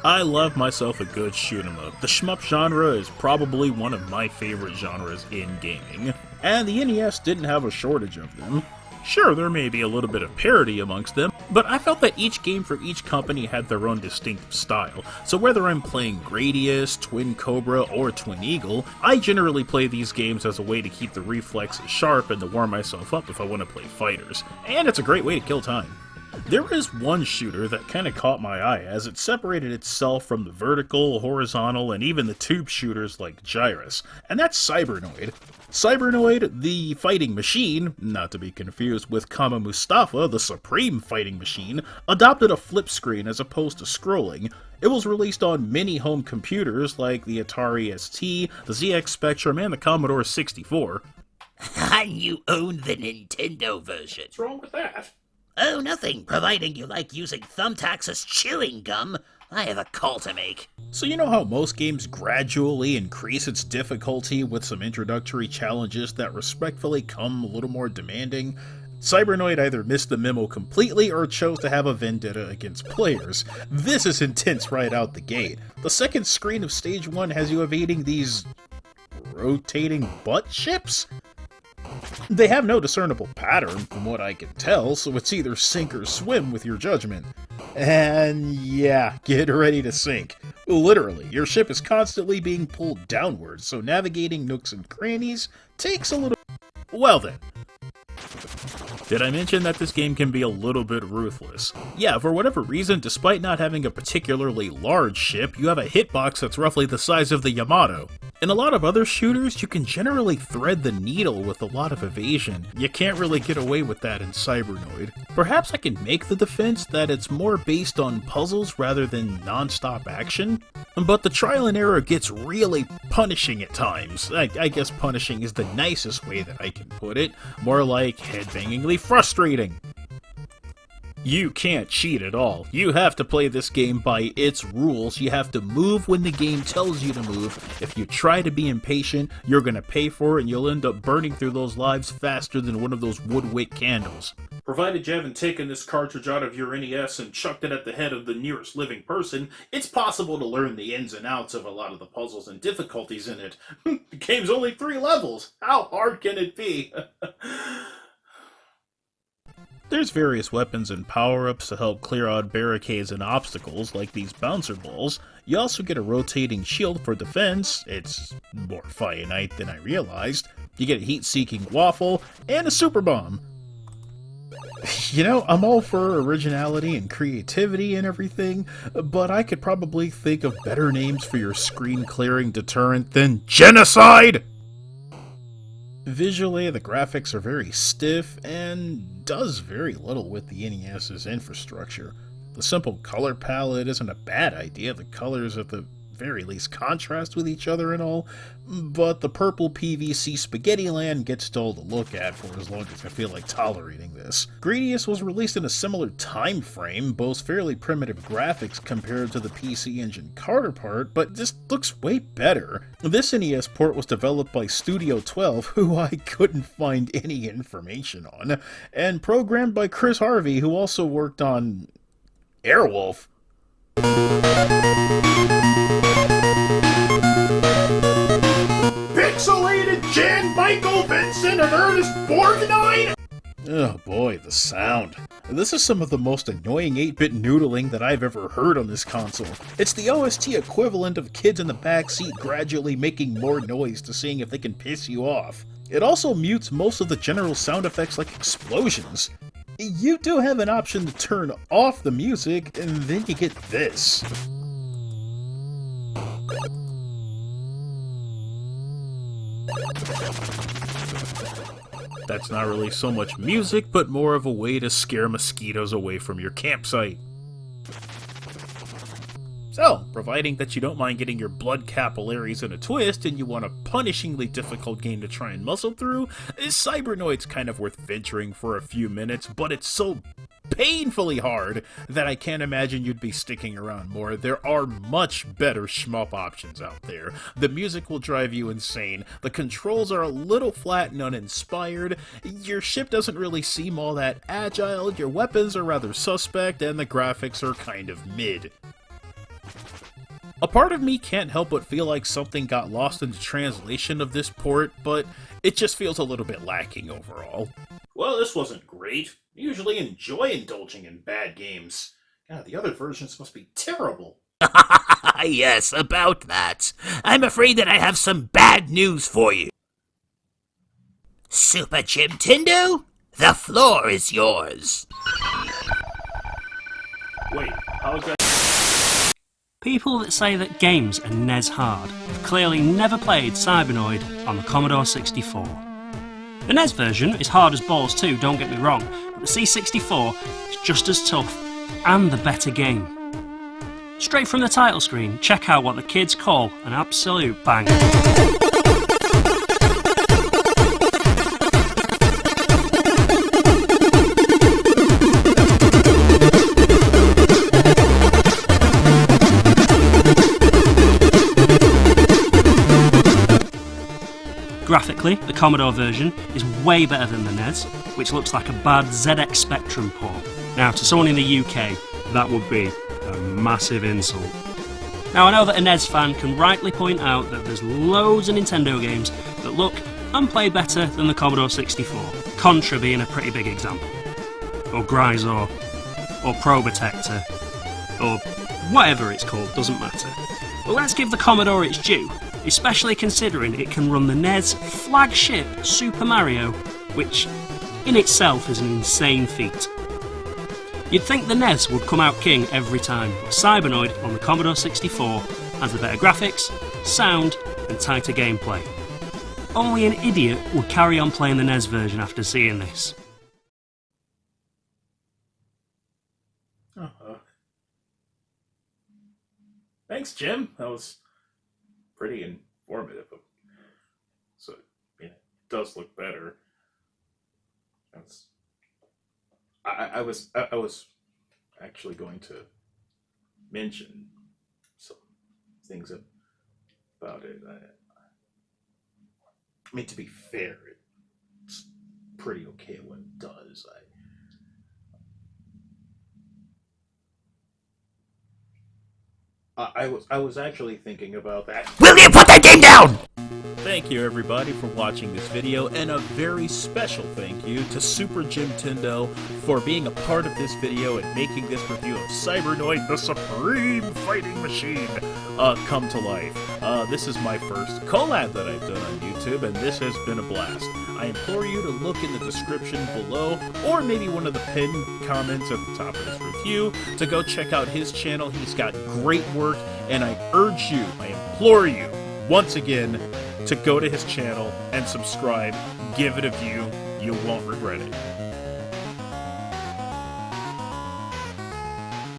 I love myself a good shoot 'em up. The shmup genre is probably one of my favorite genres in gaming, and the NES didn't have a shortage of them. Sure, there may be a little bit of parody amongst them, but I felt that each game for each company had their own distinctive style, so whether I'm playing Gradius, Twin Cobra, or Twin Eagle, I generally play these games as a way to keep the reflexes sharp and to warm myself up if I want to play fighters, and it's a great way to kill time. There is one shooter that kinda caught my eye as it separated itself from the vertical, horizontal, and even the tube shooters like Gyrus, and that's Cybernoid. Cybernoid The Fighting Machine, not to be confused with Kama Mustafa, the Supreme Fighting Machine, adopted a flip screen as opposed to scrolling. It was released on many home computers like the Atari ST, the ZX Spectrum, and the Commodore 64. And you own the Nintendo version. What's wrong with that? Oh, nothing, providing you like using thumbtacks as chewing gum. I have a call to make. So you know how most games gradually increase its difficulty with some introductory challenges that respectfully come a little more demanding? Cybernoid either missed the memo completely or chose to have a vendetta against players. This is intense right out the gate. The second screen of Stage 1 has you evading these rotating butt ships? They have no discernible pattern from what I can tell, so it's either sink or swim with your judgment. And yeah, get ready to sink. Literally, your ship is constantly being pulled downwards, so navigating nooks and crannies takes a little... Well then. Did I mention that this game can be a little bit ruthless? Yeah, for whatever reason, despite not having a particularly large ship, you have a hitbox that's roughly the size of the Yamato. In a lot of other shooters, you can generally thread the needle with a lot of evasion. You can't really get away with that in Cybernoid. Perhaps I can make the defense that it's more based on puzzles rather than non-stop action, but the trial and error gets really punishing at times. I guess punishing is the nicest way that I can put it, more like headbangingly frustrating. You can't cheat at all. You have to play this game by its rules. You have to move when the game tells you to move. If you try to be impatient, you're gonna pay for it and you'll end up burning through those lives faster than one of those wood-wick candles. Provided you haven't taken this cartridge out of your NES and chucked it at the head of the nearest living person, it's possible to learn the ins and outs of a lot of the puzzles and difficulties in it. The game's only 3 levels. How hard can it be? There's various weapons and power-ups to help clear out barricades and obstacles, like these bouncer balls. You also get a rotating shield for defense. It's more finite than I realized. You get a heat-seeking waffle, and a super bomb. You know, I'm all for originality and creativity and everything, but I could probably think of better names for your screen-clearing deterrent than genocide! Visually, the graphics are very stiff and does very little with the NES's infrastructure. The simple color palette isn't a bad idea, the colors at the very least contrast with each other and all, but the purple PVC spaghetti land gets dull to look at for as long as I feel like tolerating this. Gradius was released in a similar time frame, boasts fairly primitive graphics compared to the PC Engine counterpart, but this looks way better. This NES port was developed by Studio 12, who I couldn't find any information on, and programmed by Chris Harvey, who also worked on Airwolf. Pixelated Jan Michael Vincent and Ernest Borgnine? Oh boy, the sound. This is some of the most annoying 8-bit noodling that I've ever heard on this console. It's the OST equivalent of kids in the backseat gradually making more noise to seeing if they can piss you off. It also mutes most of the general sound effects like explosions. You do have an option to turn off the music, and then you get this. That's not really so much music, but more of a way to scare mosquitoes away from your campsite. So, Providing that you don't mind getting your blood capillaries in a twist and you want a punishingly difficult game to try and muscle through, Cybernoid's kind of worth venturing for a few minutes, but it's so painfully hard that I can't imagine you'd be sticking around more. There are much better shmup options out there. The music will drive you insane, the controls are a little flat and uninspired, your ship doesn't really seem all that agile, your weapons are rather suspect, and the graphics are kind of mid. A part of me can't help but feel like something got lost in the translation of this port, but it just feels a little bit lacking overall. Well, this wasn't great. I usually enjoy indulging in bad games. God, the other versions must be terrible. Yes, about that. I'm afraid that I have some bad news for you. Super Jimtendo, the floor is yours. Wait, how's that? People that say that games are NES hard have clearly never played Cybernoid on the Commodore 64. The NES version is hard as balls too, don't get me wrong, but the C64 is just as tough and the better game. Straight from the title screen, check out what the kids call an absolute banger. Graphically, the Commodore version is way better than the NES, which looks like a bad ZX Spectrum port. Now, to someone in the UK, that would be a massive insult. Now, I know that a NES fan can rightly point out that there's loads of Nintendo games that look and play better than the Commodore 64, Contra being a pretty big example, or Gryzor, or Probotector, or whatever it's called, doesn't matter. But let's give the Commodore its due, especially considering it can run the NES flagship Super Mario, which in itself is an insane feat. You'd think the NES would come out king every time, but Cybernoid on the Commodore 64 has the better graphics, sound and tighter gameplay. Only an idiot would carry on playing the NES version after seeing this. Thanks, Jim. That was pretty informative. So, it does look better. I was actually going to mention some things about it. I mean, to be fair, it's pretty okay when it does. I was actually thinking about that. Will you put that game down? Thank you everybody for watching this video, and a very special thank you to Super Jimtendo for being a part of this video and making this review of Cybernoid The Supreme Fighting Machine come to life. This is my first collab that I've done on YouTube, and this has been a blast. I implore you to look in the description below, or maybe one of the pinned comments at the top of this review, to go check out his channel. He's got great work, and I urge you, I implore you, once again, to go to his channel and subscribe. Give it a view. You won't regret it.